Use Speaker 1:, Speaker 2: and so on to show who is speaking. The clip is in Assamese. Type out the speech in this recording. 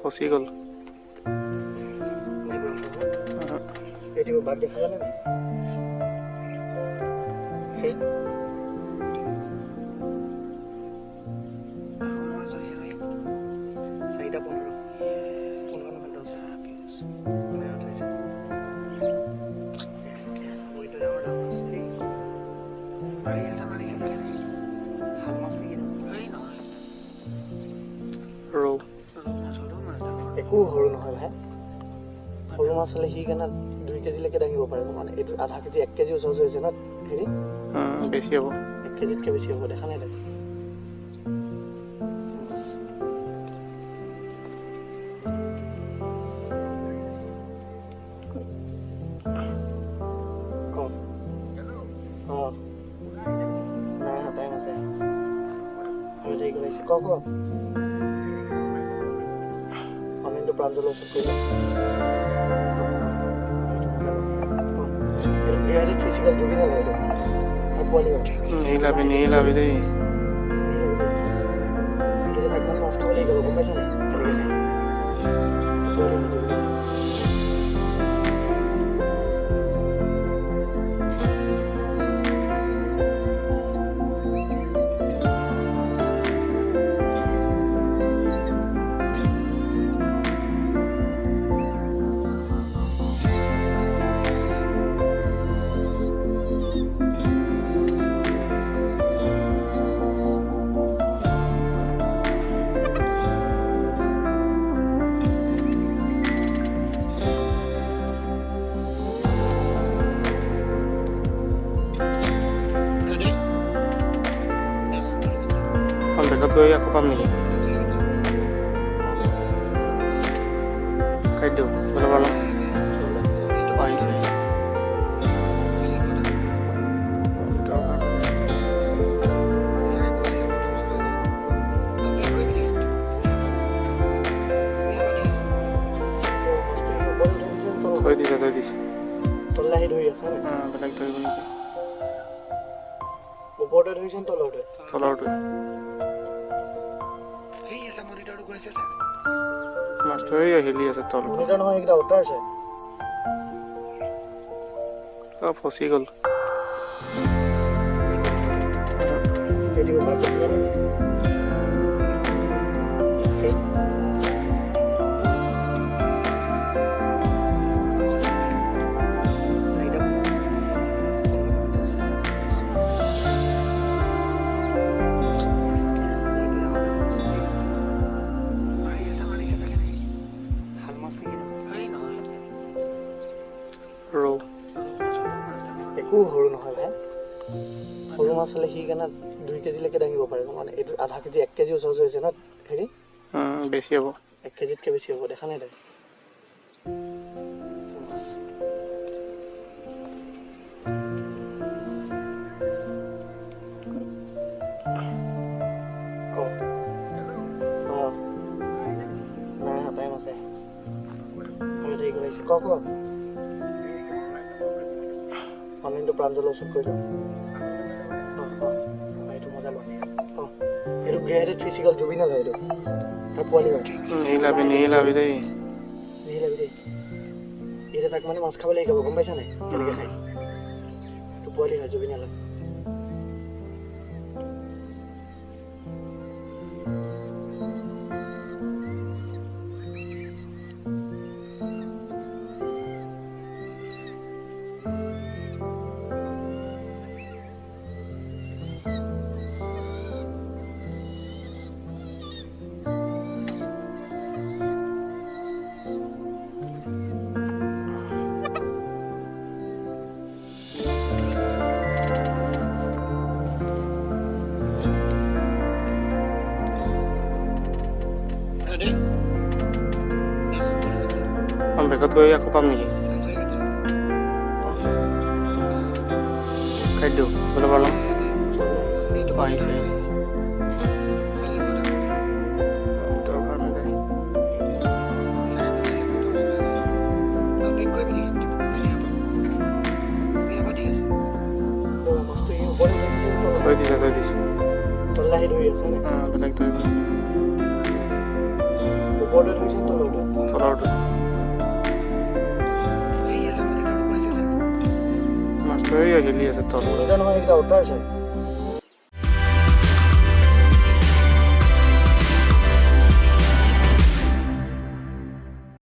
Speaker 1: ফচি গ'ল।
Speaker 2: এইটো বাঘ দেখালে নে? সেই চাৰিটা 15
Speaker 1: ৰৌ
Speaker 2: একো সৰু নহয় ভাই। সৰু মাছ হ'লে সি কেনে 2 কেজিলৈকে দাঙিব পাৰিব। মানে এইটো আধা কেজি 1 কেজি ওচৰ হৈছে ন। হেৰি
Speaker 1: বেছি হ'ব।
Speaker 2: 1 কেজিতকৈ বেছি হ'ব। দেখা নাই তাই নাই টাইম আছে। আৰু দেৰি কৰিছে ক অনলাইনটো প্ৰাঞ্জলৰ ওচৰত কৰিলে। ফিজিকেল জুবিনেল হয় পোৱালি হয়।
Speaker 1: নিহিলাবি দেই।
Speaker 2: তাক মানে মাছ খাব লাগিব। গম পাইছা নাই? কেনেকৈ খাই
Speaker 1: বেগত গৈ আকৌ পাম নেকি? কাটি দিওঁ বোলে পালোঁ পাৰিছে। থৈ দিছে
Speaker 2: তললৈ আহি ধৰি আছে
Speaker 1: বেলেগ ধৰিব নেকি?
Speaker 2: ওপৰতে ধৰিছে তলতে
Speaker 1: তলৰটোৱে মাছটো হিলি আছে তলটো।
Speaker 2: নহয় এইকেইটা উত্তৰ আছে।
Speaker 1: ফচি গ'ল। ৰৌ
Speaker 2: একো সৰু নহয় ভাই। সৰু মাছ হ'লে সি কেনে 2 কেজিলৈকে দাঙিব পাৰিব। মানে এইটো আধা কেজি 1 কেজি ওচৰ হৈছে ন। হেৰি
Speaker 1: বেছি হ'ব।
Speaker 2: 1 কেজিতকৈ বেছি হ'ব। দেখা নাই তাই নাই টাইম আছে। আৰু দেৰি কৰিছে ক অনলাইনটো প্ৰাঞ্জলৰ ওচৰত কৰিলে। এইটো মজা লোৱা। এইটো গ্ৰেডেড ফিজিকেল জুবিনেল হয়। এইটো পোৱালি হয়।
Speaker 1: নিহিলাবি দেই।
Speaker 2: এতিয়া তাক মানে মাছ খাব লাগিব। গম পাইছা নাই? কেনেকৈ খাই এইটো পোৱালি হয় জুবিনেল হয়।
Speaker 1: বেগত গৈ আকৌ পাম নেকি? কাটি দিওঁ বোলে পালোঁ পাৰিছে। থৈ দিছে
Speaker 2: তললৈ আহি ধৰি আছে
Speaker 1: বেলেগ ধৰিব নেকি?
Speaker 2: ওপৰতে ধৰিছে
Speaker 1: এই হিলি আছে তল
Speaker 2: সৰুতে নহয় সেইকেইটা অটাৰ আছে